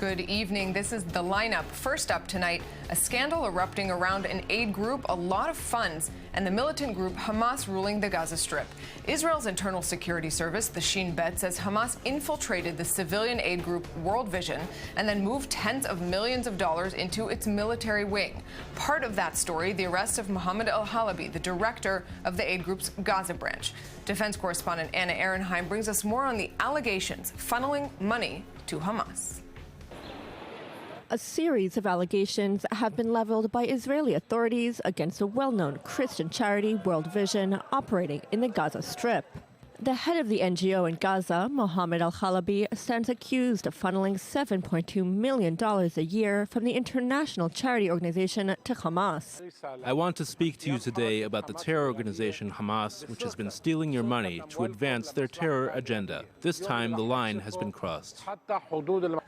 Good evening. This is the lineup. First up tonight, a scandal erupting around an aid group, a lot of funds, and the militant group Hamas ruling the Gaza Strip. Israel's internal security service, the Shin Bet, says Hamas infiltrated the civilian aid group World Vision and then moved tens of millions of dollars into its military wing. Part of that story, the arrest of Mohammed al-Halabi, the director of the aid group's Gaza branch. Defense correspondent Anna Ehrenheim brings us more on the allegations funneling money to Hamas. A series of allegations have been leveled by Israeli authorities against a well-known Christian charity, World Vision, operating in the Gaza Strip. The head of the NGO in Gaza, Mohammed al-Halabi, stands accused of funneling $7.2 million a year from the international charity organization to Hamas. I want to speak to you today about the terror organization Hamas, which has been stealing your money to advance their terror agenda. This time, the line has been crossed.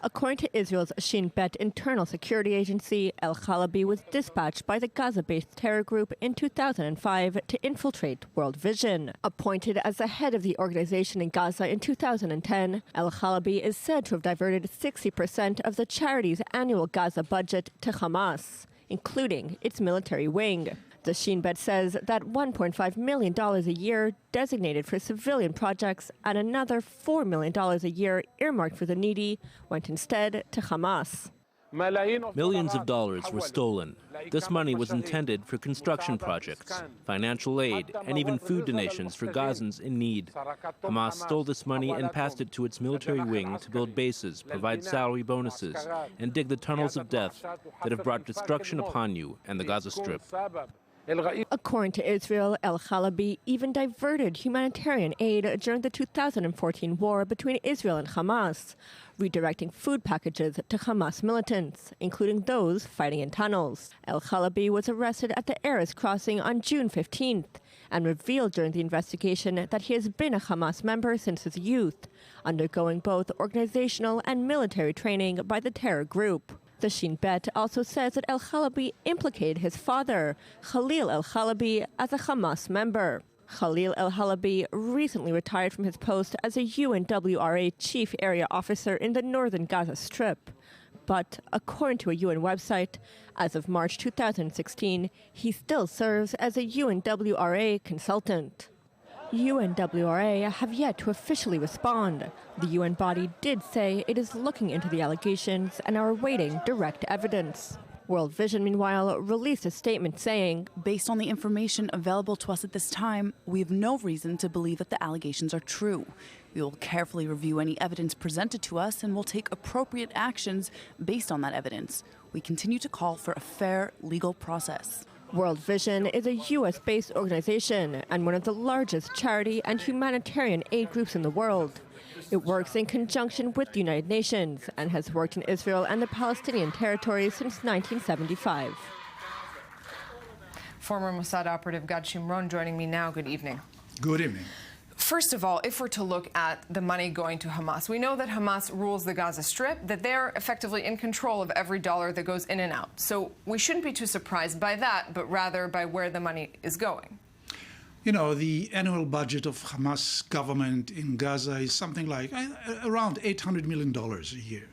According to Israel's Shin Bet internal security agency, al-Halabi was dispatched by the Gaza-based terror group in 2005 to infiltrate World Vision. Appointed as the head of the organization in Gaza in 2010, al-Halabi is said to have diverted 60% of the charity's annual Gaza budget to Hamas, including its military wing. The Shin Bet says that $1.5 million a year designated for civilian projects and another $4 million a year earmarked for the needy went instead to Hamas. Millions of dollars were stolen. This money was intended for construction projects, financial aid, and even food donations for Gazans in need. Hamas stole this money and passed it to its military wing to build bases, provide salary bonuses, and dig the tunnels of death that have brought destruction upon you and the Gaza Strip. According to Israel, al-Halabi even diverted humanitarian aid during the 2014 war between Israel and Hamas, redirecting food packages to Hamas militants, including those fighting in tunnels. Al-Halabi was arrested at the Erez crossing on June 15th and revealed during the investigation that he has been a Hamas member since his youth, undergoing both organizational and military training by the terror group. The Shin Bet also says that al-Halabi implicated his father, Khalil al-Halabi, as a Hamas member. Khalil al-Halabi recently retired from his post as a UNWRA chief area officer in the northern Gaza Strip. But according to a UN website, as of March 2016, he still serves as a UNWRA consultant. UNWRA have yet to officially respond. The UN body did say it is looking into the allegations and are awaiting direct evidence. World Vision, meanwhile, released a statement saying, "Based on the information available to us at this time, we have no reason to believe that the allegations are true. We will carefully review any evidence presented to us and will take appropriate actions based on that evidence. We continue to call for a fair legal process." World Vision is a U.S.-based organization and one of the largest charity and humanitarian aid groups in the world. It works in conjunction with the United Nations and has worked in Israel and the Palestinian territories since 1975. Former Mossad operative Gad Shimron joining me now. Good evening. Good evening. First of all, if we're to look at the money going to Hamas, we know that Hamas rules the Gaza Strip, that they're effectively in control of every dollar that goes in and out. So we shouldn't be too surprised by that, but rather by where the money is going. You know, the annual budget of Hamas government in Gaza is something like around $800 million a year.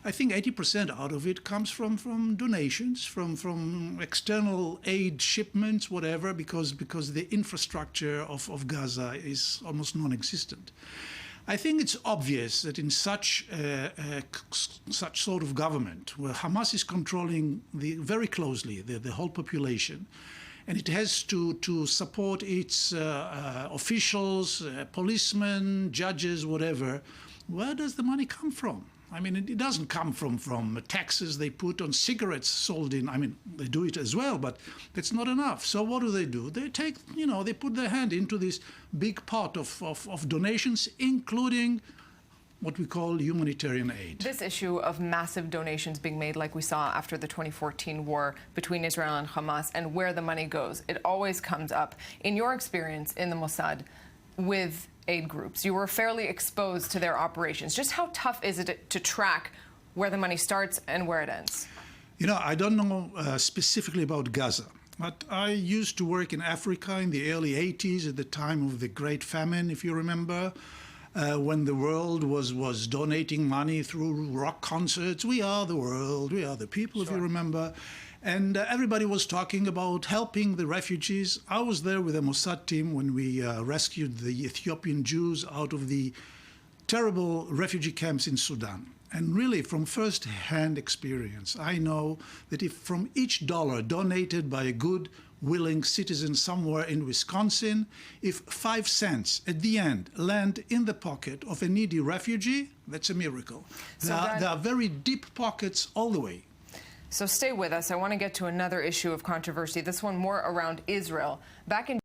I think 80% out of it comes from donations, from external aid shipments, whatever, because the infrastructure of Gaza is almost non-existent. I think it's obvious that in such sort of government, where Hamas is controlling very closely the whole population, and it has to support its officials, policemen, judges, whatever, where does the money come from? I mean, it doesn't come from taxes they put on cigarettes sold in. I mean, they do it as well, but that's not enough. So what do? They take, they put their hand into this big pot of donations, including what we call humanitarian aid. This issue of massive donations being made, like we saw after the 2014 war between Israel and Hamas, and where the money goes, it always comes up. In your experience in the Mossad with aid groups, you were fairly exposed to their operations. Just how tough is it to track where the money starts and where it ends? I don't know specifically about Gaza, but I used to work in Africa in the early 80s at the time of the Great Famine, if you remember. when the world was donating money through rock concerts. We are the world, we are the people, if you remember. And everybody was talking about helping the refugees. I was there with the Mossad team when we rescued the Ethiopian Jews out of the terrible refugee camps in Sudan. And really, from first-hand experience, I know that if from each dollar donated by a good, willing citizen somewhere in Wisconsin, if 5 cents at the end land in the pocket of a needy refugee, that's a miracle. There are very deep pockets all the way. So stay with us. I want to get to another issue of controversy, this one more around Israel. Back in